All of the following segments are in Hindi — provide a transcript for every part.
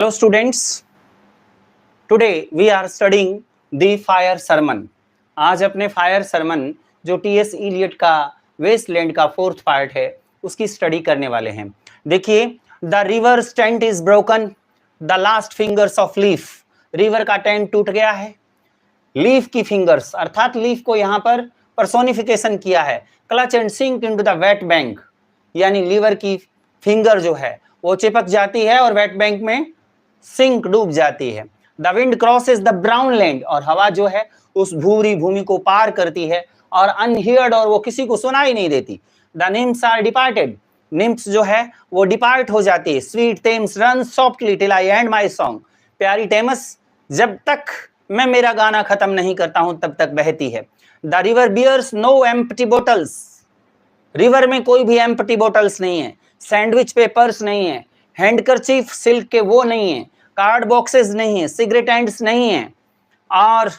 Hello students, today we are studying the fire sermon. आज अपने फायर सरमन जो टी.एस. इलियट का वेस्टलैंड का 4th पार्ट है उसकी स्टडी करने वाले हैं। देखिए, the river tent is broken, the last fingers of leaf. River का टेंट टूट गया है, लीफ की फिंगर्स अर्थात लीफ को यहाँ पर पर्सोनिफिकेशन किया है। Clutch and sink into the wet bank, यानी लीवर की फिंगर जो है वो चिपक जाती है और वेट बैंक में सिंक डूब जाती है। The wind crosses the brown land, और हवा जो है उस भूरी भूमि को पार करती है और अनहियर्ड, और वो किसी को सुनाई नहीं देती। The nymphs are departed, nymphs जो है वो डिपार्ट हो जाती है। Sweet Thames run softly till I end my song, प्यारी टेमस जब तक मैं मेरा गाना खत्म नहीं करता हूं तब तक बहती है। The river bears no empty bottles, river में कोई भी एम्प्टी बोटल्स नहीं है, सैंडविच पेपर्स नहीं है, हैंडकरचीफ सिल्क के वो नहीं है, कार्ड बॉक्सेस नहीं है, सिगरेट एंड्स नहीं है, और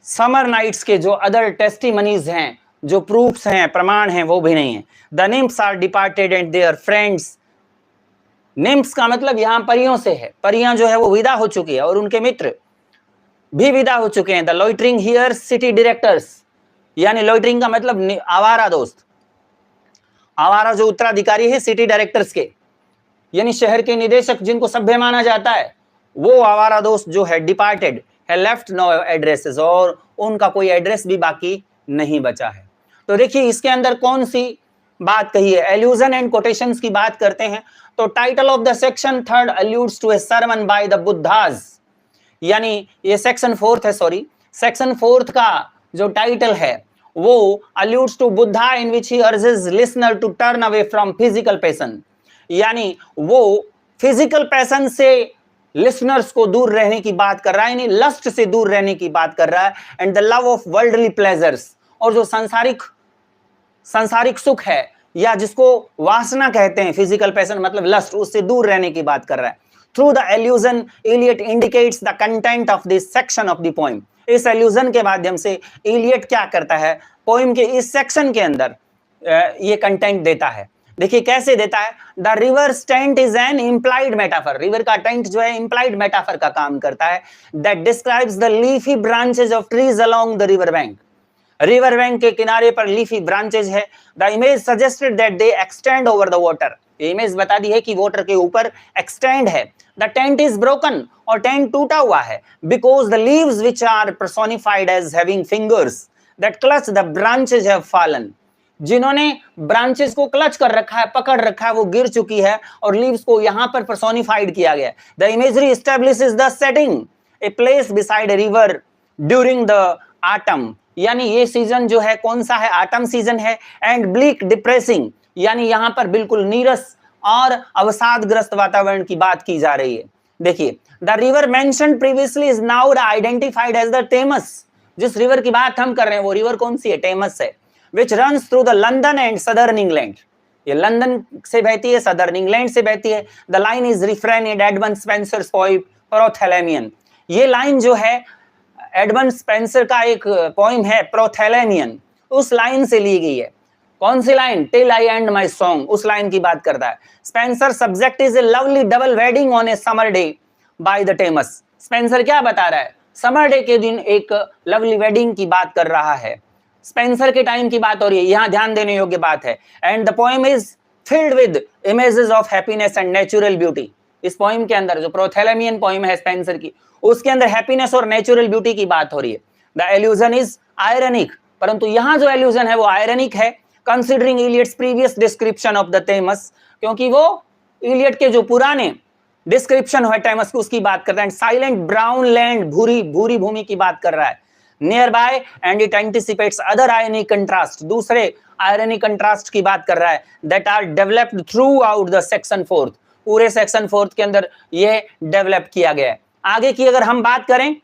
समर नाइट्स के जो अदर टेस्टिमनीज हैं, जो प्रूफ्स हैं, प्रमाण हैं, वो भी नहीं है। The nymphs are departed and their friends, nymphs का मतलब यहाँ परियों से है, परियां जो है वो विदा हो चुकी है और उनके मित्र भी विदा हो चुके हैं। The loitering here city directors, यानी लॉइटरिंग का मतलब आवारा दोस्त, आवारा जो उत्तराधिकारी है सिटी डायरेक्टर्स के, यानी शहर के निदेशक जिनको सभ्य माना जाता है, वो आवारा दोस्त जो है डिपार्टेड है, लेफ्ट नो एड्रेसेस, और उनका कोई एड्रेस भी बाकी नहीं बचा है। तो देखिए इसके अंदर कौन सी बात कही है, एल्यूजन एंड कोटेशंस की बात करते हैं। तो title of the section 3 alludes to a sermon by the Buddhas, यानी ये सेक्शन 4 है, सॉरी सेक्शन 4 का जो टाइटल है वो alludes to Buddha in which he urges listener to turn away from physical passion, यानी वो फिजिकल पैशन से लिसनर्स को दूर रहने की बात कर रहा है, यानी लस्ट से दूर रहने की बात कर रहा है। And the love of worldly pleasures, और जो सांसारिक सुख है या जिसको वासना कहते हैं, फिजिकल पैशन मतलब लस्ट, उससे दूर रहने की बात कर रहा है। Through the allusion Eliot indicates the content of this section of the poem, इस एल्यूजन के माध्यम से इलियट क्या करता है, पोएम के इस सेक्शन के अंदर ये कंटेंट देता है। देखिए कैसे देता है, the river tent is an implied metaphor, river का टेंट जो है इम्प्लाइड मेटाफर का काम करता है। That describes the leafy branches of trees along the river bank, river bank के किनारे पर लीफी ब्रांचेज है। The image suggested that they extend over the water, image बता दी है कि वाटर के ऊपर एक्सटेंड है। द टेंट इज ब्रोकन, और टेंट टूटा हुआ है, because the leaves which are personified as having fingers that clutch the branches have fallen, जिन्होंने ब्रांचेस को क्लच कर रखा है, पकड़ रखा है, वो गिर चुकी है, और लीव्स को यहां पर पर्सोनिफाइड किया गया है। The imagery establishes the setting a place beside a river during the autumn, यानी ये सीजन जो है कौन सा है, ऑटम सीजन है। एंड ब्लीक डिप्रेसिंग, यानी यहां पर बिल्कुल नीरस और अवसादग्रस्त वातावरण की बात की जा रही है। देखिए, the river mentioned previously is now identified as the Thames, जिस रिवर की बात हम कर रहे हैं वो रिवर कौन सी है, टेमस है। which runs through the London and southern England, ये लंदन से बहती है, सदर्न इंग्लैंड से बहती है। The line is refrain in Edmund Spenser's poem Prothalamion, ये लाइन जो है एडमंड स्पेंसर का एक पोएम है प्रोथैलेमियन, उस लाइन से ली गई है। कौन सी line, till I end my song, उस लाइन की बात करता है। Spenser subject is a lovely double wedding on a summer day by the Thames, Spenser क्या बता रहा है, समर डे के दिन एक लवली वेडिंग की बात कर रहा है, स्पेंसर के टाइम की बात हो रही है, यहां ध्यान देने योग्य बात है। And the poem is filled with images of happiness and natural beauty, इस पोएम के अंदर जो प्रोथैलेमियन पोएम है स्पेंसर की, उसके अंदर हैप्पीनेस और नेचुरल ब्यूटी की बात हो रही है। द एल्यूजन इज आयरनिक, परंतु यहां जो एल्यूजन है वो आयरनिक है, considering Eliot's previous description of the Thames, क्योंकि वो इलियट के जो पुराने डिस्क्रिप्शन है टेमस की उसकी बात करता है। साइलेंट ब्राउन लैंड, भूरी भूमि की बात कर रहा है। Nearby and it anticipates other ironic contrast, दूसरे आयनिक कंट्रास्ट की बात कर रहा है, that are developed throughout the section 4, पूरे सेक्शन 4 के अंदर ये डेवलप किया गया है। आगे की अगर हम बात करें,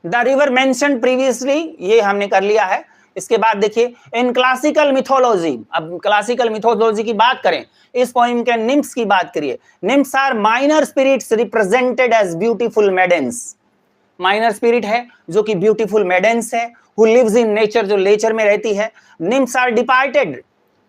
द रिवर मेंशन्ड प्रीवियसली, ये हमने कर लिया है। इसके बाद देखिए, इन क्लासिकल मिथोलॉजी, अब क्लासिकल मिथोलॉजी की बात करें, इस पोएम के निम्स की बात करिए। Nymphs are minor spirits represented as beautiful maidens, minor spirit है जो कि ब्यूटीफुल मेडेंस है, हु लिव्स इन नेचर, जो नेचर में रहती है। Nymphs are departed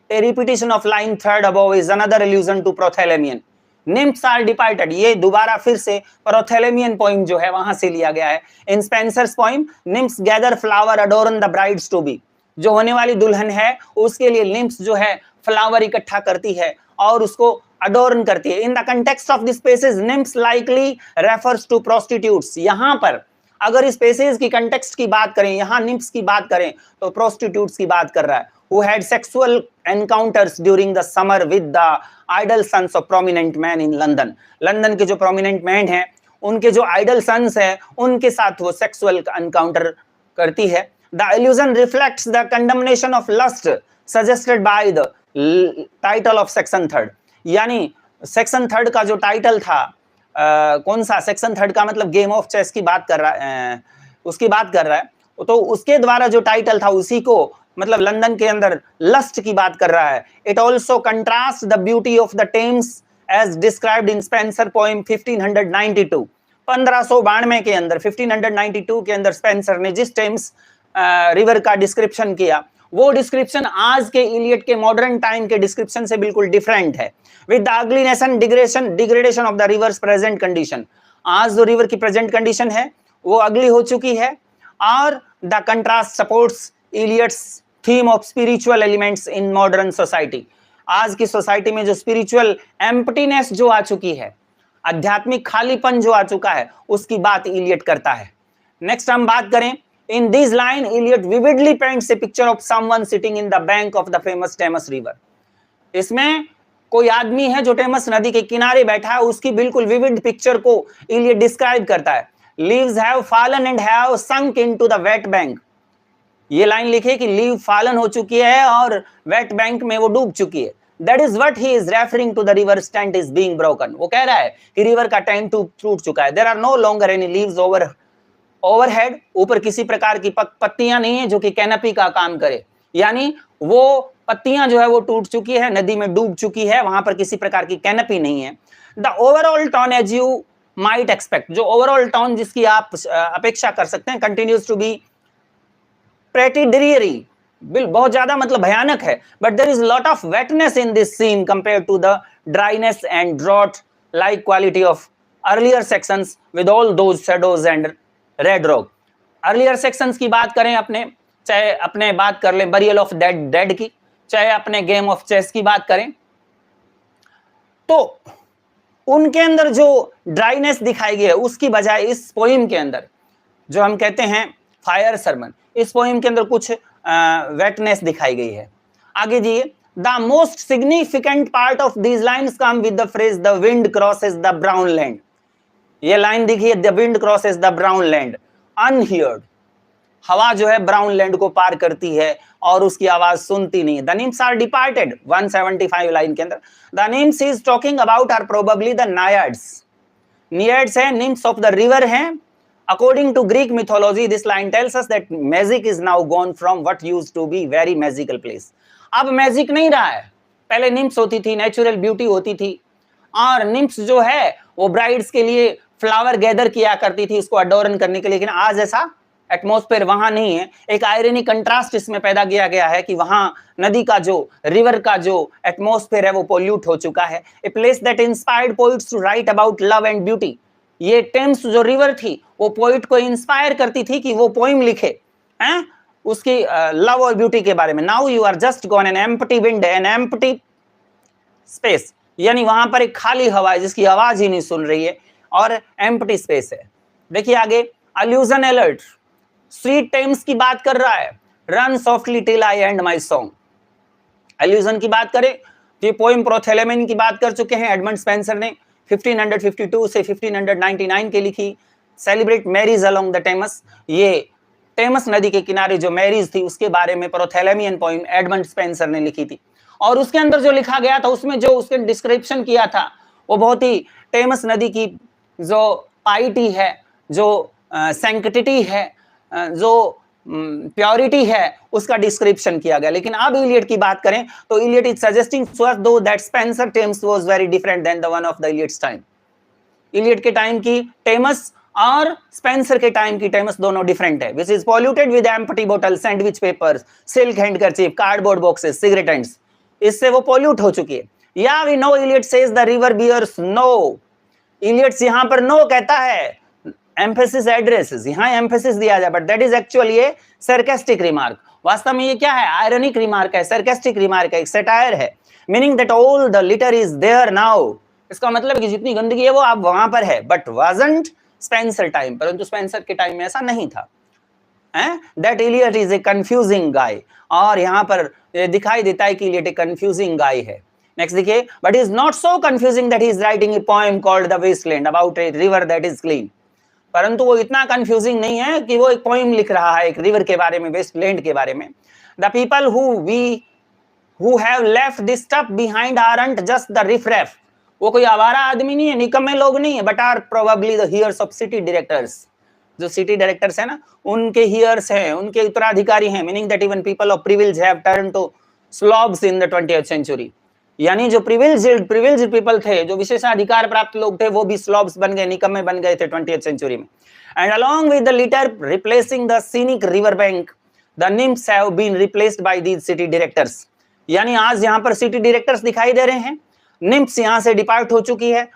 A repetition of line third above is another allusion to Prothalamion. Nymphs are departed. ये दोबारा फिर से Prothalamion poem जो है वहां से लिया गया है. In Spenser's poem, nymphs gather flower adorn the brides to be. जो होने वाली दुल्हन है उसके लिए nymphs जो है फ्लावर इकट्ठा करती है और उसको adorn करती है. In the context of this passage, nymphs likely refers to prostitutes. यहाँ पर अगर इस पैसेज की कंटेक्स्ट की बात करें, यहाँ निम्फ्स की बात करें तो प्रोस्टिट्यूट्स की बात कर रहा है, who had sexual encounters during the summer with the idle sons of prominent men in London. London के जो प्रोमिनेंट मैन हैं उनके जो आइडल सन्स हैं उनके साथ वो सेक्सुअल एनकाउंटर करती है. The allusion reflects the condemnation of lust suggested by the title of section 3. यानी सेक्शन 3 का जो टाइटल था कौन सा, सेक्शन 3 का मतलब गेम ऑफ चेस की बात कर रहा है, उसकी बात कर रहा है, तो उसके द्वारा जो टाइटल था उसी को मतलब लंदन के अंदर लस्ट की बात कर रहा है. It also contrast the beauty of the Thames as described in Spenser poem 1592. 1592 के अंदर 1592 के अंदर स्पेंसर ने जिस टेम्स रिवर का डिस्क्रिप्शन किया वो डिस्क्रिप्शन आज के इलियट के मॉडर्न टाइम के डिस्क्रिप्शन से बिल्कुल डिफरेंट है. With the ugliness and degradation of the reverse present condition. आज जो रिवर की प्रेजेंट कंडीशन है वो अगली हो चुकी है और the contrast supports Eliot's theme of spiritual elements in modern society. आज की सोसाइटी में जो स्पिरिचुअल एम्प्टीनेस जो आ चुकी है, आध्यात्मिक खालीपन जो आ चुका है, उसकी बात इलियट करता है. नेक्स्ट हम बात करें, in this line Eliot vividly paints a picture of someone sitting in the bank of the famous Thames river. इसमें कोई आदमी है जो टेमस नदी के किनारे बैठा है, उसकी बिल्कुल विविड पिक्चर को इलियट डिस्क्राइब करता है. Leaves have fallen and have sunk into the wet bank. ये लाइन लिखिए कि लीव फॉलन हो चुकी है और वेट बैंक में वो डूब चुकी है. That is what he is referring to the river stand is being broken. वो कह रहा है कि रिवर का टैंक टूट चुका है. There are no longer any leaves overhead, ऊपर किसी प्रकार की पत्तियां नहीं है जो कि कैनपी का काम करे, यानी वो पत्तियां जो है वो टूट चुकी है, नदी में डूब चुकी है, वहां पर किसी प्रकार की कैनपी नहीं है. The overall tone as you might expect, जो ओवरऑल टोन जिसकी आप अपेक्षा कर सकते हैं, continues to be pretty dreary, बहुत ज्यादा मतलब भयानक है. But there is lot of wetness in this scene compare to the dryness and drought like quality of earlier sections with all those shadows and red rock. Earlier sections की बात करें अपने, चाहे अपने बात कर लें बरियल ऑफ डेड की, चाहे अपने गेम ऑफ चेस की बात करें, तो उनके अंदर जो ड्राइनेस दिखाई गई है उसकी बजाय इस पोइम के अंदर जो हम कहते हैं फायर सरमन, इस पोइम के अंदर कुछ वेटनेस दिखाई गई है. आगे जाइए. The most significant part of these lines come with the phrase the wind crosses the brown land. ये लाइन देखिए, the wind crosses the brown land unheard. हवा जो है ब्राउन लैंड को पार करती है और उसकी आवाज सुनती नहीं है. The nymphs are departed 175 line के अंदर. The nymphs is talking about are probably the naiads. Naiads है, निम्फ्स ऑफ द रिवर हैं. According to Greek mythology this line tells us that magic is now gone from what used to be very magical place. अब मैजिक नहीं रहा है. पहले निम्फ्स होती थी, नेचुरल ब्यूटी होती थी, और निम्फ्स जो है वो ब्राइड्स के लिए फ्लावर गैदर किया करती थी उसको अडोरन करने के लिए. लेकिन आज ऐसा एटमॉस्फेयर वहां नहीं है. एक आयरनी कंट्रास्ट इसमें पैदा किया गया है कि वहां नदी का जो, रिवर का जो एटमॉस्फेयर है वो पोल्यूट हो चुका है. A place that inspired poets to write about love and beauty. ये टेम्स जो रिवर थी वो पोइट को इंस्पायर करती थी कि वो पोइम लिखे हैं उसकी लव और ब्यूटी के बारे में. Now you are just gone an empty wind, an empty space, यानी वहां पर एक खाली हवा है जिसकी आवाज ही नहीं सुन रही है और एम्प्टी स्पेस है. देखिए आगे, अल्यूजन अलर्ट. स्वीट टेम्स की बात कर रहा है. Run softly till I and my song. Allusion की बात करें तो ये पोएम प्रोथेलेमेन की बात कर चुके हैं. एडमंड स्पेंसर ने 1552 से 1599 के लिखी. Celebrate marriage along the Thames. ये टेमस नदी के किनारे जो मैरिज थी उसके बारे में प्रोथेलेमियन पोएम एडमंड स्पेंसर ने लिखी थी. और उसके अंदर जो लिखा गया था उसमें जो उसके डिस्क्रिप्शन किया था वो बहुत ही टेमस नदी की जो पाइटी है, जो सैंक्टिटी है, जो प्योरिटी है, उसका डिस्क्रिप्शन किया गया. लेकिन अब इलियट की बात करें तो Eliot is suggesting to us though that Spenser Thames was very different than the one of the Eliot's time. Eliot के टाइम की टेमस और स्पेंसर के टाइम की टेमस दोनों डिफरेंट है. Which is polluted with empty bottle, sandwich papers, silk handkerchief, cardboard boxes, cigarette ends. इससे वो पॉल्यूट हो चुकी है। या we know Eliot says the river bears no, Eliot's यहां पर नो कहता है, एम्फेसिस एड्रेसेस, यहां एम्फेसिस दिया जाए, but that is actually a sarcastic remark. वास्तव में ये क्या है, आयरनिक रिमार्क है, सरकास्टिक रिमार्क है, एक सटायर है, meaning that all the litter is there now. इसका मतलब कि जितनी गंदगी है वो अब वहां पर है, बट वाजंट स्पेंसर टाइम, परंतु स्पेंसर के टाइम में ऐसा नहीं था। That Eliot is a confusing guy, और यहां पर दिखाई देता है कि इलियट एक कंफ्यूजिंग गाय है। नेक्स्ट देखिए, but is not so confusing that he is writing a poem called the Waste Land about a river that is clean. परंतु वो इतना कंफ्यूजिंग नहीं है कि वो एक पोएम लिख रहा है एक रिवर के बारे में, वेस्टलैंड के बारे में। The people who have left this stuff behind aren't just the riffraff, वो कोई आवारा आदमी नहीं है, निकम्मे लोग नहीं है, but are probably the heirs of city directors. जो सिटी डायरेक्टर्स है ना, उनके हियर्स हैं, उनके उत्तराधिकारी हैं, meaning that even people of privilege have turn to slobs in the 20th century. यानी जो प्रिविलेज्ड पीपल थे, जो विशेषाधिकार प्राप्त लोग थे, वो भी स्लॉब्स बन गए, निकम्मे बन गए थे 20th सेंचुरी में। And along with the litter replacing the scenic river bank, the nymphs have been replaced by these city directors. यानी आज यहाँ पर सिटी डायरेक्टर्स दिखाई दे रहे हैं, निम्फ्स यहाँ से डिपार्ट हो चुकी है।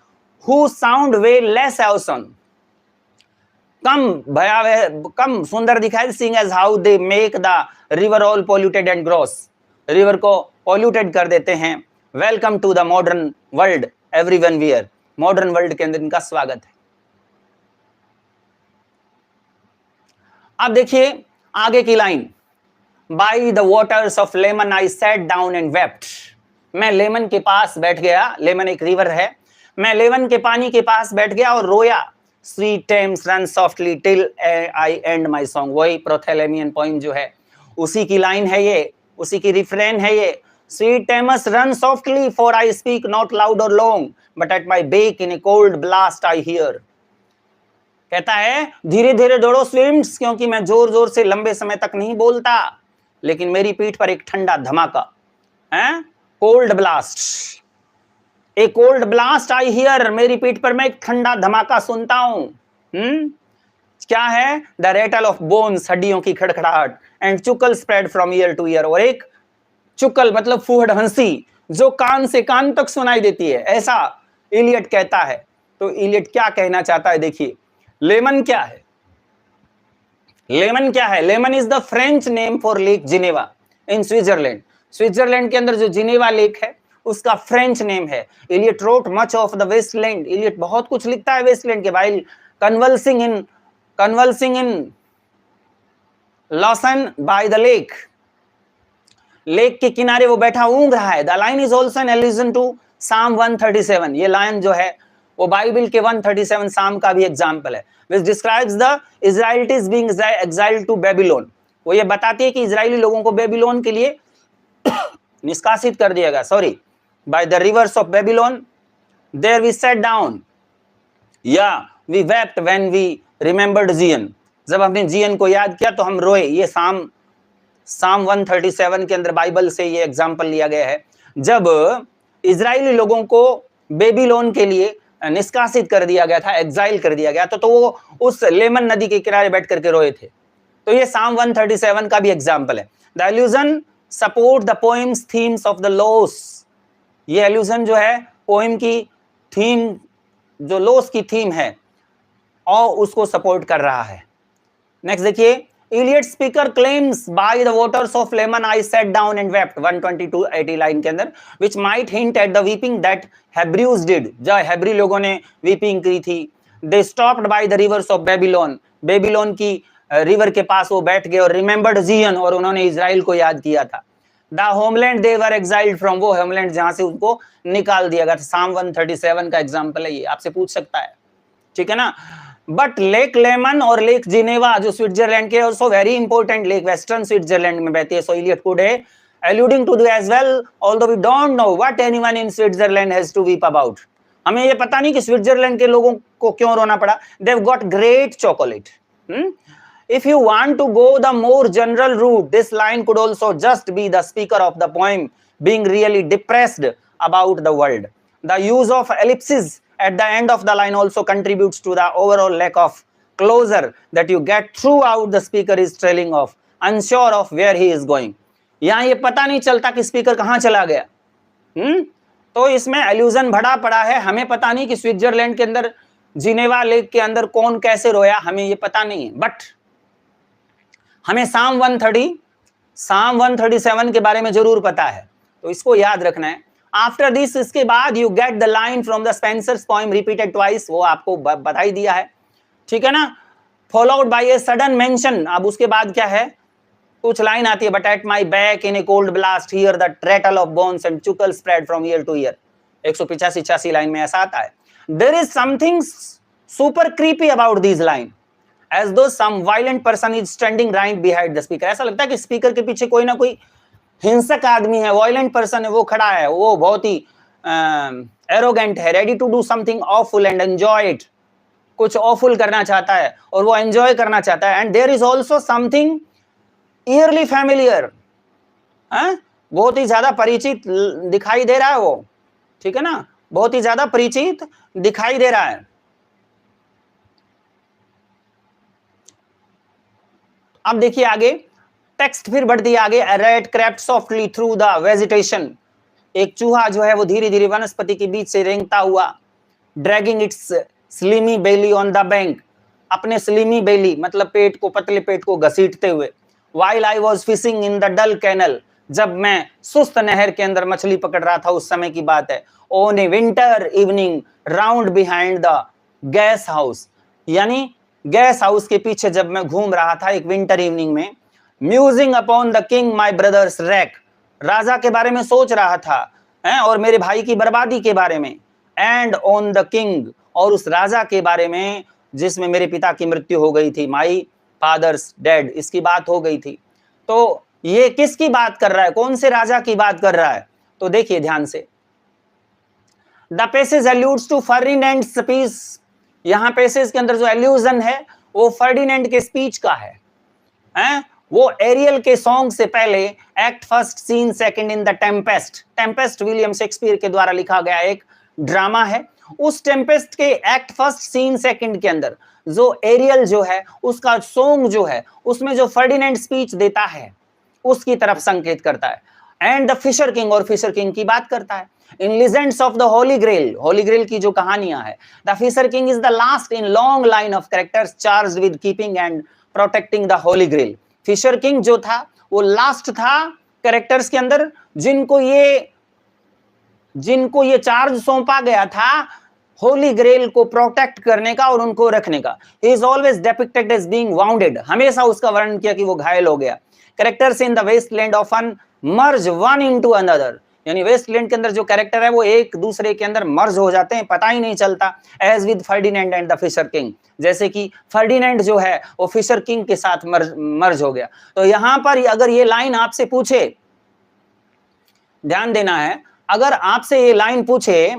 Who sound way less awesome, कम भयावह, कम सुंदर दिखाई, seeing as how they make the river all polluted and gross, river को पॉल्यूटेड कर देते हैं। Welcome to the modern world everyone where, modern world के अंदर इनका स्वागत है। अब देखिए आगे की line, by the waters of Leman I sat down and wept, मैं लेमन के पास बैठ गया, लेमन एक रिवर है, मैं लेमन के पानी के पास बैठ गया और रोया। Sweet Thames run softly till I end my song, वही प्रोथेलेमियन पोइम जो है उसी की लाइन है ये, उसी की रिफ्रेन है ये। Sweet Thames run softly for I speak not loud or long, but at my back in a cold blast I hear, कहता है धीरे धीरे दौड़ो स्विम्स, क्योंकि मैं जोर जोर से लंबे समय तक नहीं बोलता, लेकिन मेरी पीठ पर एक ठंडा धमाका है, cold blast, A cold blast I hear, मेरी पीठ पर मैं एक ठंडा धमाका सुनता हूं। क्या है, द रेटल ऑफ बोन्स, हड्डियों की खड़खड़ाहट, and chuckle spread from ear to year, और एक चुकल मतलब फूहड़ हंसी जो कान से कान तक सुनाई देती है, ऐसा इलियट कहता है। तो इलियट क्या कहना चाहता है, देखिए लेमन क्या है, लेमन क्या है, Leman is the French name for lake Geneva in Switzerland. Switzerland के अंदर जो जिनेवा लेक है उसका फ्रेंच नेम है। Eliot wrote much of the Waste Land, Eliot बहुत कुछ लिखता है वेस्टलैंड के, while convalescing in Lausanne by the lake, lake के किनारे वो बैठा ऊँग रहा है। The line is also an allusion to psalm 137, ये लाइन जो है वो बाइबल के 137 साम का भी एग्जाम्पल है, which describes the Israelites being exiled to Babylon. वो ये बताती है कि इजरायली लोगों को बेबीलोन के लिए निष्कासित कर दिया गया, sorry, by the rivers of Babylon, there we sat down, yeah we wept when we remembered Zion, जब हमने जियन को याद किया तो हम रोए। ये साम 137 के अंदर बाइबल से ये एग्जाम्पल लिया गया है, जब इजरायली लोगों को बेबीलोन के लिए निष्कासित कर दिया गया था, एग्जाइल कर दिया गया, तो वो उस लेमन नदी के किनारे बैठ करके रोए थे। तो ये साम 137 का भी एग्जाम्पल है। The allusion support the poem's themes of the loss, ये एल्यूजन जो है पोएम की थीम, जो लॉस की थीम है, और उसको सपोर्ट कर रहा है। नेक्स्ट देखिए, Eliot speaker claims by the waters of Leman I sat down and wept 122-80 line के अंदर, which might hint at the weeping that Hebrews did, जो हेब्री लोगों ने वीपिंग की थी। They stopped by the rivers of Babylon, Babylon की रिवर के पास वो बैठ गए, और रिमेंबर्ड जियन, और उन्होंने इजराइल को याद किया था। The homeland they were exiled from, वो होमलैंड जहां से उनको निकाल दिया गया था। साम 137 का एग्जाम्पल है ये, आपसे पूछ सकता है, ठीक है ना। बट लेक लेमन और लेक जिनेवा जो स्विट्जरलैंड के, also very important lake, western Switzerland में बहती है। सो इलियट कुड है alluding to as well, although we don't know what anyone in Switzerland has to weep about. हमें ये पता नहीं कि स्विट्जरलैंड के लोगों को क्यों रोना पड़ा। They've got great chocolate. If you want to go the more general route, this line could also just be the speaker of the poem being really depressed about the world. The use of ellipses at the end of the line also contributes to the overall lack of closure that you get throughout the speaker is trailing off, unsure of where he is going. यहां ये पता नहीं चलता कि स्पीकर कहां चला गया। तो इसमें एल्यूजन भरा पड़ा है। हमें पता नहीं कि स्विट्जरलैंड के अंदर जिनेवा लेक के अंदर कौन कैसे रोया, हमें ये पता नहीं है, बट हमें साम 137 के बारे में जरूर पता है, तो इसको याद रखना है। आफ्टर दिस, इसके बाद you get the line from the Spenser's poem repeated twice, वो आपको बधाई दिया है, ठीक है ना। Followed by a sudden mention, अब उसके बाद क्या है, कुछ लाइन आती है, but at my back in a cold blast hear the rattle of bones and chuckle spread from ear to ear. 185-86 line में ऐसा आता है। There is something super creepy about this line, as though some violent person is standing right behind the speaker. ऐसा लगता है कि स्पीकर के पीछे कोई ना कोई हिंसक आदमी है, वायलेंट पर्सन है, वो खड़ा है, वो बहुत ही एरोगेंट है, ready to do something awful and enjoy it, कुछ ऑफुल करना चाहता है और वो एंजॉय करना चाहता है। And there is also something eerily familiar, बहुत ही ज्यादा परिचित दिखाई दे रहा है वो, ठीक है ना, बहुत ही ज्यादा परिचित दिखाई दे रहा है। अब देखिए आगे टेक्स्ट फिर बढ़ती है आगे। A rat crept softly through the vegetation, एक चूहा जो है वो धीरे धीरे वनस्पति के बीच से रेंगता हुआ, dragging its slimy belly on the bank, अपने स्लिमी बेली मतलब पेट को, पतले पेट को घसीटते हुए। While I was fishing in the dull canal, जब मैं सुस्त नहर के अंदर मछली पकड़ रहा था, उस समय की बात है। On a winter evening round behind the gas house, यानी गैस हाउस के पीछे जब मैं घूम रहा था एक विंटर इवनिंग में। Musing upon the king my brother's wreck, राजा के बारे में सोच रहा था और मेरे भाई की बर्बादी के बारे में। एंड ऑन द किंग, और उस राजा के बारे में जिसमें मेरे पिता की मृत्यु हो गई थी, माई फादर्स डेड, इसकी बात हो गई थी। तो ये किसकी बात कर रहा है, कौन से राजा की बात कर रहा है, तो देखिए ध्यान से। The passage alludes to Ferdinand speech, यहां पैसेज के अंदर जो एल्यूजन है वो फर्डिनेंड के स्पीच का है, वो एरियल के सॉन्ग से पहले act first scene second in the Tempest. Tempest William Shakespeare के द्वारा लिखा गया एक ड्रामा है। उस टेम्पेस्ट के एक्ट फर्स्ट सीन सेकंड के अंदर जो एरियल जो है उसका सॉन्ग जो है उसमें जो फर्डिनेंड स्पीच देता है उसकी तरफ संकेत करता है। एंड द फिशर किंग, और फिशर किंग की बात करता है। In legends of the Holi Grail की जो कहानियां है, the Fisher King is the last in long line of characters charged with keeping and protecting the Holi Grail. Fisher King जो था वो लास्ट था कैरेक्टर्स के अंदर जिनको ये चार्ज सौंपा गया था होली ग्रेल को प्रोटेक्ट करने का और उनको रखने का। He is always depicted as being wounded, हमेशा उसका वर्णन किया कि वो घायल हो गया। Characters in the Wasteland often merge one into another, यानी वेस्टलैंड के अंदर जो कैरेक्टर है वो एक दूसरे के अंदर मर्ज हो जाते हैं, पता ही नहीं चलता। As with Ferdinand and the Fisher king, जैसे कि फर्डिनेंड जो है वो फिशर किंग के साथ मर्ज हो गया। तो यहां पर अगर ये लाइन आपसे पूछे, ध्यान देना है, अगर आपसे ये लाइन पूछे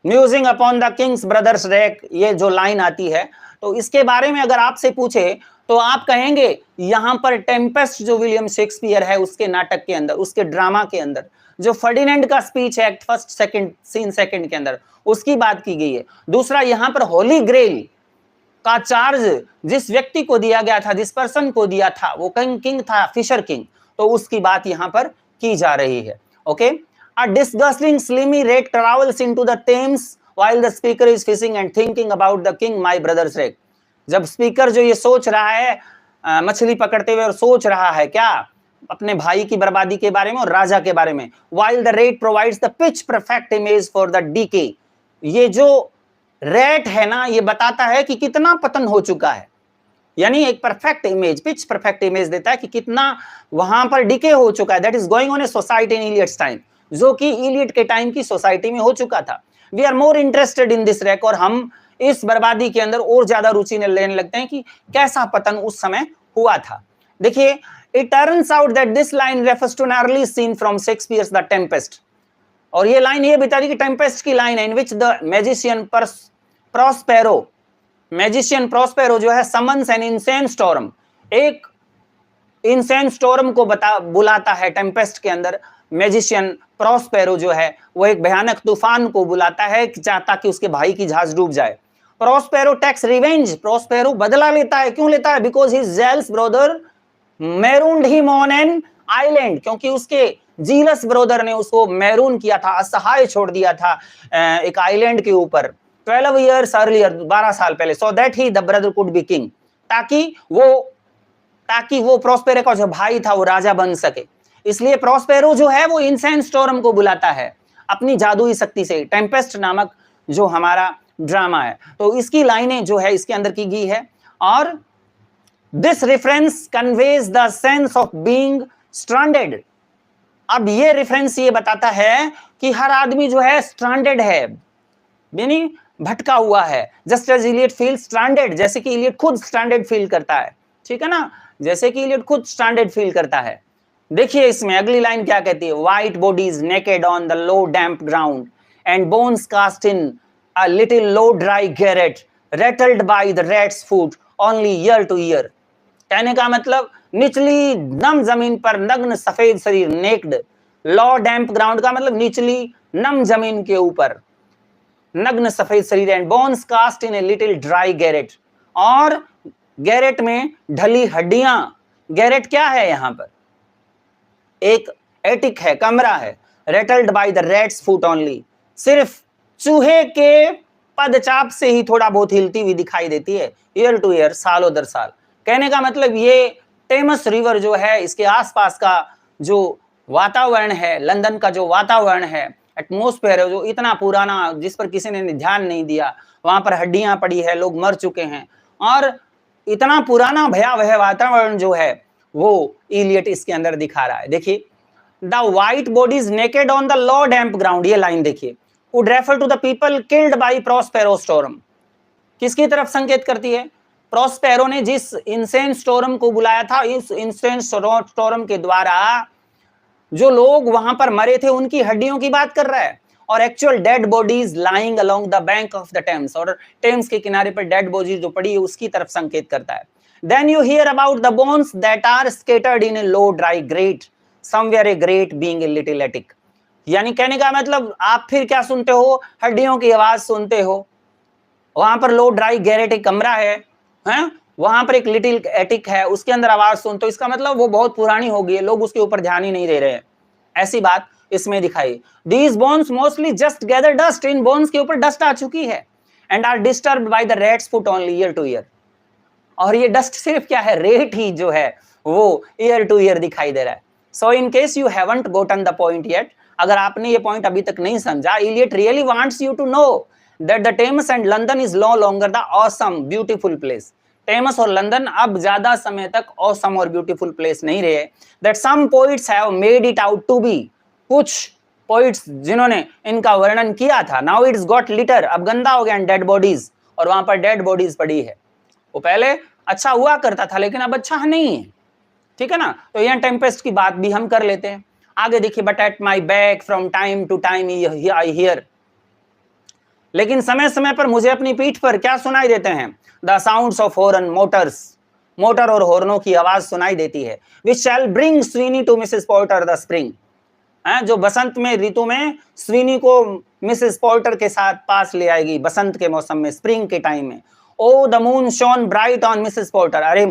musing upon the Kings brothers rack, ये जो लाइन आती है, तो इसके बारे में अगर आपसे पूछे तो आप कहेंगे यहां पर टेम्पेस्ट जो विलियम शेक्सपियर है उसके नाटक के अंदर, उसके ड्रामा के अंदर जो फर्डिनेंड का स्पीच है act first second scene second के अंदर उसकी बात की गई है। दूसरा, यहां पर होली ग्रेल का चार्ज जिस व्यक्ति को दिया गया था, जिस पर्सन को दिया था, वो किंग था, फिशर किंग, तो उसकी बात यहां पर की जा रही है। Okay, a disgusting slimy rat travels into the Thames while the speaker is fishing and thinking about the king my brother's wreck. जब स्पीकर जो ये सोच रहा है मछली पकड़ते हुए और सोच रहा है क्या, अपने भाई की बर्बादी के बारे में और राजा के बारे में। While the rat provides the pitch perfect image for the decay, ये जो रेट है ना ये बताता है कि कितना पतन हो चुका है, यानी एक perfect image, pitch perfect image देता है कि कितना वहां पर डीके हो चुका है। That is going on a society in Eliot's time, जो कि इलियट के टाइम की सोसाइटी में हो चुका था। We are more interested in this wreck, और हम इस बर्बादी के अंदर और ज्यादा रुचि लेने लगते हैं कि कैसा पतन उस समय हुआ था। देखिए, it turns out that this line refers to an early scene from Shakespeare's the Tempest, और ये लाइन ये बता रही कि टेम्पेस्ट की लाइन है इन विच द मैजिशियन प्रोस्पेरो जो है समन्स एन इनसेन स्टॉर्म, एक इनसेन स्टॉर्म को बुलाता है टेम्पेस्ट के अंदर। मैजिशियन प्रोस्पेरो जो है वो एक भयानक तूफान को बुलाता है चाहता कि उसके भाई की जहाज डूब जाए। प्रोस्पेरो टेक्स रिवेंज, प्रोस्पेरो बदला लेता है, क्यों लेता है? Because his jealous brother marooned him on an island, क्योंकि उसके जीलस ब्रदर ने उसको मैरून किया था, असहाय छोड़ दिया था एक आइलैंड के ऊपर 12 years अर्लियर, 12 साल पहले, so that he the brother could be king, ताकि वो प्रोस्पेरो का जो भाई था वो राजा बन सके। इसलिए प्रोस्पेरो जो है वो इंसेंस स्टॉर्म को बुलाता है अपनी जादुई शक्ति से, टेम्पेस्ट नामक जो हमारा ड्रामा है। तो इसकी लाइनें जो है इसके अंदर की गई है, और this reference conveys the sense of being stranded. अब ये रेफरेंस ये बताता है कि हर आदमी जो है स्ट्रैंडेड है, यानी भटका हुआ है। Just as Eliot feel stranded, जैसे कि इलियट खुद स्ट्रैंडेड फील करता है, ठीक है ना, जैसे कि इलियट खुद स्ट्रैंडेड फील करता है। देखिए इसमें अगली लाइन क्या कहती है, white bodies naked on the low damp ground and bones cast in a little low dry garret rattled by the rat's foot only year to year. कहने का मतलब निचली नम जमीन पर नग्न सफेद शरीर, नेक्ड, लो डैम्प ग्राउंड का मतलब निचली नम जमीन के ऊपर नग्न सफेद शरीर, and bones cast in a little dry garret, और गैरेट में ढली हड्डियां। गैरेट क्या है यहां पर, एक एटिक है, कमरा है, rattled by the rat's foot only, सिर्फ चूहे के पदचाप से ही थोड़ा बहुत हिलती हुई दिखाई देती है, ईयर टू ईयर, सालों दर साल। कहने का मतलब ये टेमस रिवर जो है इसके आसपास का जो वातावरण है, लंदन का जो वातावरण है, एटमॉस्फेयर है, जो इतना पुराना जिस पर किसी ने ध्यान नहीं दिया, वहां पर हड्डियां पड़ी है, लोग मर चुके हैं, और इतना पुराना भयावह वातावरण जो है वो इलियट इसके अंदर दिखा रहा है। देखिए, the white bodies naked on the low damp ground, ये लाइन देखिए, would refer to the people killed by Prospero storm. किसकी तरफ संकेत करती है, प्रोस्पेरो ने जिस इंसेन स्टॉर्म को बुलाया था, इस इंसेन स्टॉर्म के द्वारा जो लोग वहां पर मरे थे उनकी हड्डियों की बात कर रहा है, और actual dead bodies lying along the bank of the Thames, और टेम्स के किनारे पर डेड बॉडीज जो पड़ी है उसकी तरफ संकेत करता है। Then you hear about the bones that are scattered in a low dry garret, somewhere a garret being a little attic. यानी कहने का मतलब आप फिर क्या सुनते हो, हड्डियों की आवाज सुनते हो, वहां पर लो ड्राई गैरेट एक कमरा है, वहां पर एक लिटिल एटिक है, उसके अंदर आवाज सुनते हो, इसका मतलब वो बहुत पुरानी हो गई है, लोग उसके ऊपर ध्यान ही नहीं दे रहे हैं, ऐसी बात इसमें दिखाई। These bones mostly just gather dust, in bones के ऊपर डस्ट आ चुकी है, and are disturbed by the rat's foot only year to year। और ये डस्ट सिर्फ क्या है, रेट ही जो है वो ईयर टू ईयर दिखाई दे रहा है। So in case you haven't gotten the point yet, अगर आपने ये पॉइंट अभी तक नहीं समझा, Elliot really wants you to know that the Thames and London is no longer the awesome beautiful place। टेमस और लंदन अब ज्यादा समय तक awesome और beautiful place नहीं रहे। That some poets have made it out to be, कुछ पोइट्स जिन्होंने इनका वर्णन किया था, नाउ इट्स गॉट लिटर, अब गंदा हो गया, डेड बॉडीज, और वहां पर डेड बॉडीज पड़ी है। वो पहले अच्छा हुआ करता था लेकिन अब अच्छा नहीं है, ठीक है ना। तो यहाँ टेम्पेस्ट की बात भी हम कर लेते हैं। आगे देखिए, but at my back from time to time I hear, लेकिन समय समय पर मुझे अपनी पीठ पर क्या सुनाई देते हैं, the sounds of horn motors, motor और हॉर्नों की आवाज सुनाई देती है, which shall bring Sweeney to Mrs Porter the spring, जो बसंत में ऋतु में स्वीनी को मिसेस पोर्टर के साथ पास ले आएगी, बसंत के मौसम में, स्प्रिंग के टाइम में। O the moon shone bright on Mrs Porter, अरे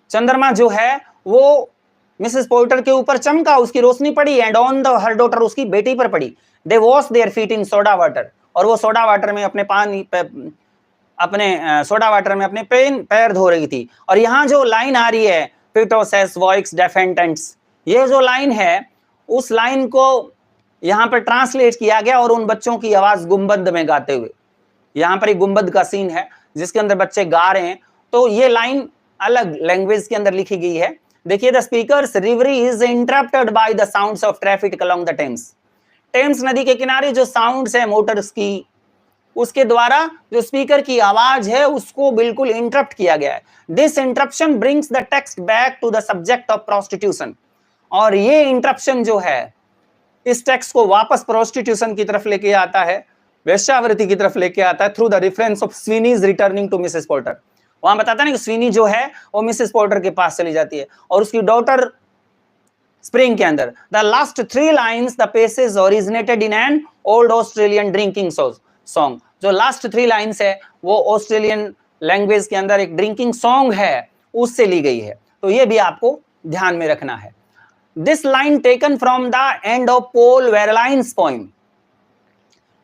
चंद्रमा जो है वो मिसेस पोर्टर के ऊपर चमका, उसकी रोशनी पड़ी, and on the her daughter, उसकी बेटी पर पड़ी। दे wash their feet in soda water, और वो सोडा वाटर में अपने सोडा वाटर में अपने पैर धो रही थी। और यहाँ जो लाइन आ रही है, पिटोसेस वॉइक्स डेफेंटेंट्स, ये जो लाइन है उस लाइन को यहाँ पर ट्रांसलेट किया गया, और उन बच्चों की आवाज गुंबद में गाते हुए, यहाँ पर एक गुंबद का सीन है जिसके अंदर बच्चे गा रहे हैं, तो ये लाइन अलग लैंग्वेज के अंदर लिखी गई है। देखिए, the speaker's reverie is interrupted by the sounds of traffic along the Thames, Thames नदी के किनारे जो साउंड्स है मोटर्स की, उसके द्वारा जो स्पीकर की आवाज है उसको बिल्कुल इंटरप्ट किया गया है। This interruption brings the text back to the subject of prostitution, और ये इंटरप्शन जो है इस टेक्स्ट को वापस प्रोस्टिट्यूशन की तरफ लेके आता है, वेश्यावृत्ति की तरफ लेके आता है, through the reference of Sweeney's returning to Mrs Porter. वहां बताता है ना कि स्वीनी जो है वो मिसेस पोर्टर के पास चली जाती है, और उसकी डॉटर स्प्रिंग के अंदर। The last 3 lines the passage originated in an old Australian drinking song, जो लास्ट 3 लाइन्स है वो ऑस्ट्रेलियन लैंग्वेज के अंदर एक ड्रिंकिंग सॉन्ग है उससे ली गई है। तो ये भी आपको ध्यान में रखना है। This line taken from the end of Paul Verlaine's poem,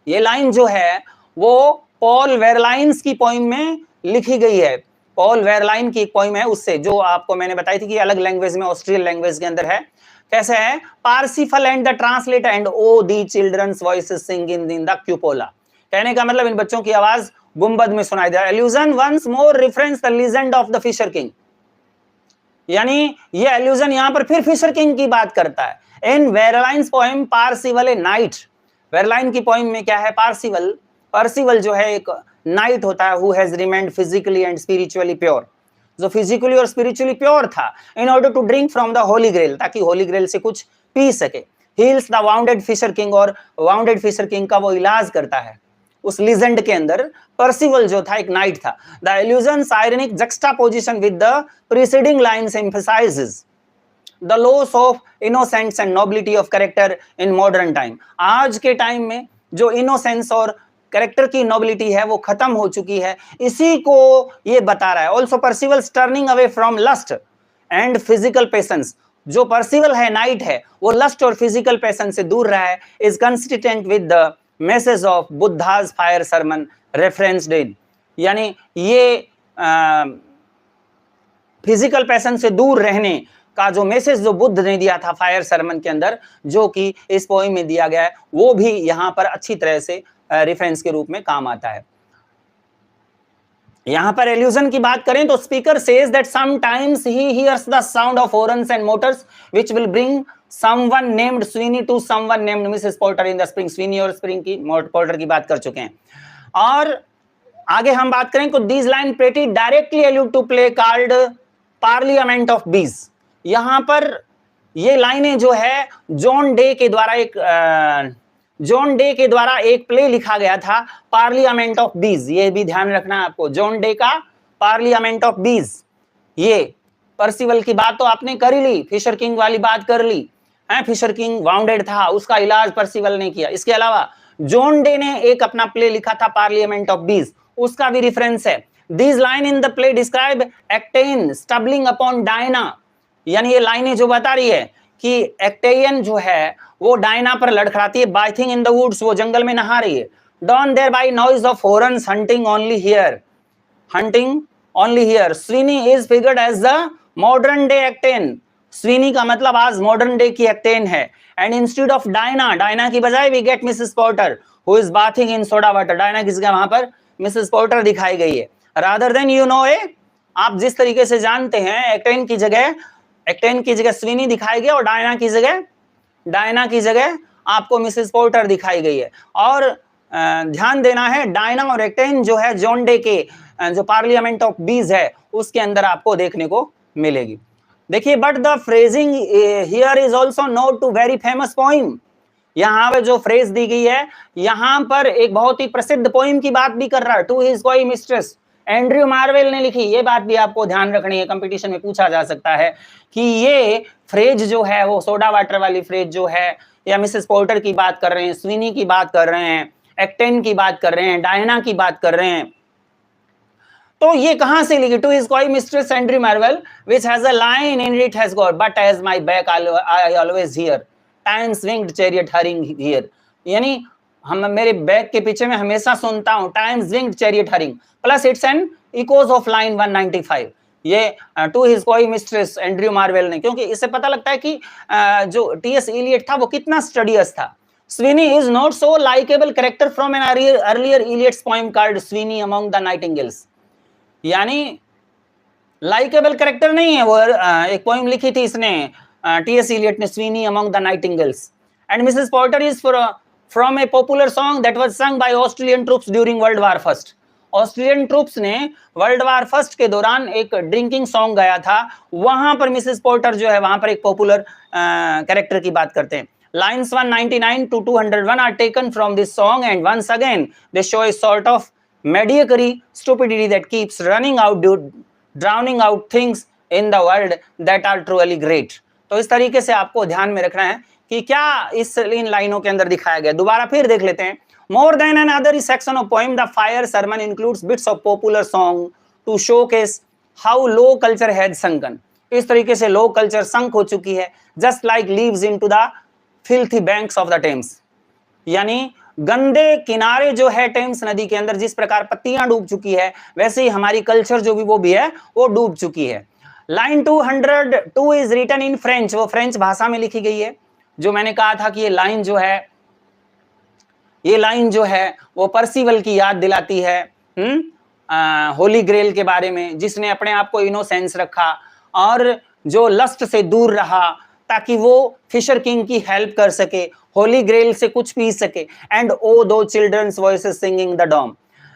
ये लाइन जो है वो पॉल वेरलाइन्स की पोइम में लिखी गई है। पॉल वेरलाइन की एक पोइम है उससे, जो आपको मैंने बताई थी कि अलग लैंग्वेज में, ऑस्ट्रियन लैंग्वेज के अंदर है। कैसे है? Parsifal and the translate and O the children's voices sing in the cupola. कहने का मतलब इन बच्चों की आवाज गुंबद में सुनाई दे रहा है। Allusion once more reference the legend of the Fisher king, यानी ये एल्यूजन यहां पर फिर फिशर किंग की बात करता है। इन वेरलाइन्स पोएम पार्सिवल ए नाइट, वेरलाइन की पोएम में क्या है? पार्सिवल, पर्सिवल जो है एक नाइट होता है, who has remained physically and spiritually pure, जो फिजिकली और स्पिरिचुअली प्योर था, in order to drink from the Holi grail, ताकि होली ग्रेल से कुछ पी सके। Heals the wounded fisher king, और वाउंडेड फिशर किंग का वो इलाज करता है। उस लीजेंड के अंदर पर्सिवल जो था एक नाइट था। The allusion's ironic juxtaposition with the preceding lines emphasizes the loss of innocence and nobility of character in modern time. आज के टाइम में जो इनोसेंस और कैरेक्टर की नोबिलिटी है वो खत्म हो चुकी है, इसी को ये बता रहा है। Also Percival's turning away from lust and physical patience, जो पर्सिवल है, नाइट है, वो लस्ट और फिजिकल पेशेंस से दूर रहा है। Is consistent with the message of Buddha's fire sermon referenced in, यानी ये फिजिकल पैशन से दूर रहने का जो मैसेज जो बुद्ध ने दिया था फायर सरमन के अंदर, जो कि इस पोएम में दिया गया है, वो भी यहां पर अच्छी तरह से रेफरेंस के रूप में काम आता है। यहां पर एल्यूजन की बात करें तो speaker says that sometimes he hears the sound of horns and motors which will bring someone named Sweeney to someone named Mrs Porter in the spring. Sweeney और स्प्रिंग की, पोर्टर की बात कर चुके हैं। और आगे हम बात करें तो these line pretty directly allude to play called Parliament of Bees. यहां पर ये लाइनें जो है जॉन डे के द्वारा एक प्ले लिखा गया था, पार्लियामेंट ऑफ बीज। ये भी ध्यान रखना है आपको, जॉन डे का पार्लियामेंट ऑफ बीज। ये पर्सिवल की बात तो आपने कर ही ली, फिशर किंग वाली बात कर ली है। फिशर किंग वाउंडेड था, उसका इलाज पर्सिवल ने किया। इसके अलावा जॉन डे ने एक अपना प्ले लिखा था पार्लियामेंट ऑफ बीज, उसका भी रेफरेंस है। This line in the play describe Actaeon stumbling upon Diana, यानी ये लाइनें जो बता रही है कि एक्टेन जो है वो डायना पर लड़खड़ाती है। बाइथिंग इन द वुड्स, वो जंगल में नहा रही है। Dawn there by noise of horns hunting only here, hunting only here. Sweeney is figured as the modern day Actaeon, Sweeney का मतलब आज मॉडर्न डे की एक्टेन है। And instead of Diana, Diana की बजाय we get Mrs Porter who is bathing in soda water. Diana की जगह वहां पर मिसेस पोर्टर दिखाई गई है। Rather than you know a, आप जिस तरीके से जानते हैं एक्टेन की जगह स्वीनी दिखाई गई और डायना की जगह आपको मिसेस पोर्टर दिखाई गई है। और ध्यान देना है, डायना और एक्टेन जो है जॉन डे के जो पार्लियामेंट ऑफ बीज है उसके अंदर आपको देखने को मिलेगी। देखिए, but the phrasing here is also note to very famous poem. यहाँ पे जो फ्रेज दी गई है, यहाँ पर एक बहुत ही प्रसिद्ध पोइम की बात भी कर रहा है। To His Coy Mistress, Andrew marvel ने लिखी। ये बात भी आपको ध्यान रखनी है, कंपटीशन में पूछा जा सकता है कि ये फ्रेज जो है वो सोडा वाटर वाली फ्रेज जो है, या मिसेस पोर्टर की बात कर रहे हैं, स्वीनी की बात कर रहे हैं, एक्टेन की बात कर रहे हैं, डायना की बात कर रहे हैं, तो ये कहां से लिखी? To His Coy Mistress Andrew Marvell which has a line in it has got but as my back I always hear time's winged chariot hurrying here, यानी हम मेरे बैक के पीछे में हमेशा सुनता हूं times winged chariot hurrying, plus it's an echoes of line 195। ये to His Coy Mistress Andrew marvel ने, क्योंकि इससे पता लगता है कि जो टीएस इलियट था वो कितना स्टडियस था। Sweeney is not so likable character from an earlier Eliot's poem called Sweeney among the nightingales, यानी लाइकेबल कैरेक्टर नहीं है वो। एक पोएम लिखी थी इसने टीएस इलियट ने, Sweeney among the nightingales. And Mrs Porter is from a popular song that was sung by Australian troops during World War first. Australian troops ने वर्ल्ड वार फर्स्ट के दौरान एक ड्रिंकिंग सॉन्ग गाया था, वहां पर मिसेस पोर्टर जो है वहां पर एक पॉपुलर कैरेक्टर की बात करते हैं। Lines 199 to 201 are taken from this song, and once again they show a sort of mediocre stupidity that keeps drowning out things in the world that are truly great। तो इस तरीके से आपको ध्यान में रखना है कि क्या इन लाइनों के अंदर दिखाया गया। दोबारा फिर देख लेते हैं। More than another section of poem, the fire sermon includes bits of popular song to showcase how low culture had sunken। इस तरीके से लोक कल्चर संक हो चुकी है, just like leaves into the filthy banks of the Thames, यानी गंदे किनारे जो है टेम्स नदी के अंदर जिस प्रकार पत्तियां डूब चुकी है, वैसे ही हमारी कल्चर जो भी वो भी है वो डूब चुकी है। Line 202 is written in French, वो फ्रेंच भाषा में लिखी गई है। जो मैंने कहा था कि ये लाइन जो है वो पर्सिवल की याद दिलाती है होली ग्रेल के बारे में, जिसने अपने आप को इनोसेंस रखा और जो लस्ट से दूर रहा ताकि वो फिशर किंग की हेल्प कर सके, होली ग्रेल से कुछ पी सके। And O those children's voices singing the dome.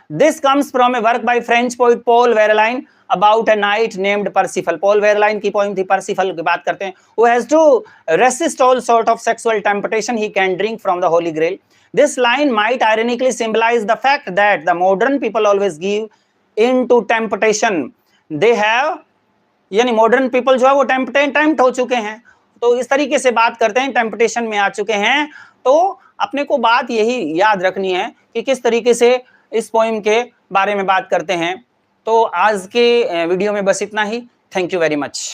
This comes from a work by French poet Paul Verlaine about a knight named Parsifal. Paul Verlaine की पोइम थी, पर्सिफल की बात करते हैं। Who has to resist all sort of sexual temptation he can drink from the Holy Grail. This line might ironically symbolize the fact that the modern people always give in to temptation. They have, यानी मॉडर्न पीपल जो है वो टेम्प्ट हो चुके हैं, तो इस तरीके से बात करते हैं, टेम्पटेशन में आ चुके हैं। तो अपने को बात यही याद रखनी है कि किस तरीके से इस पोइम के बारे में बात करते हैं। तो आज के वीडियो में बस इतना ही। Thank you very much.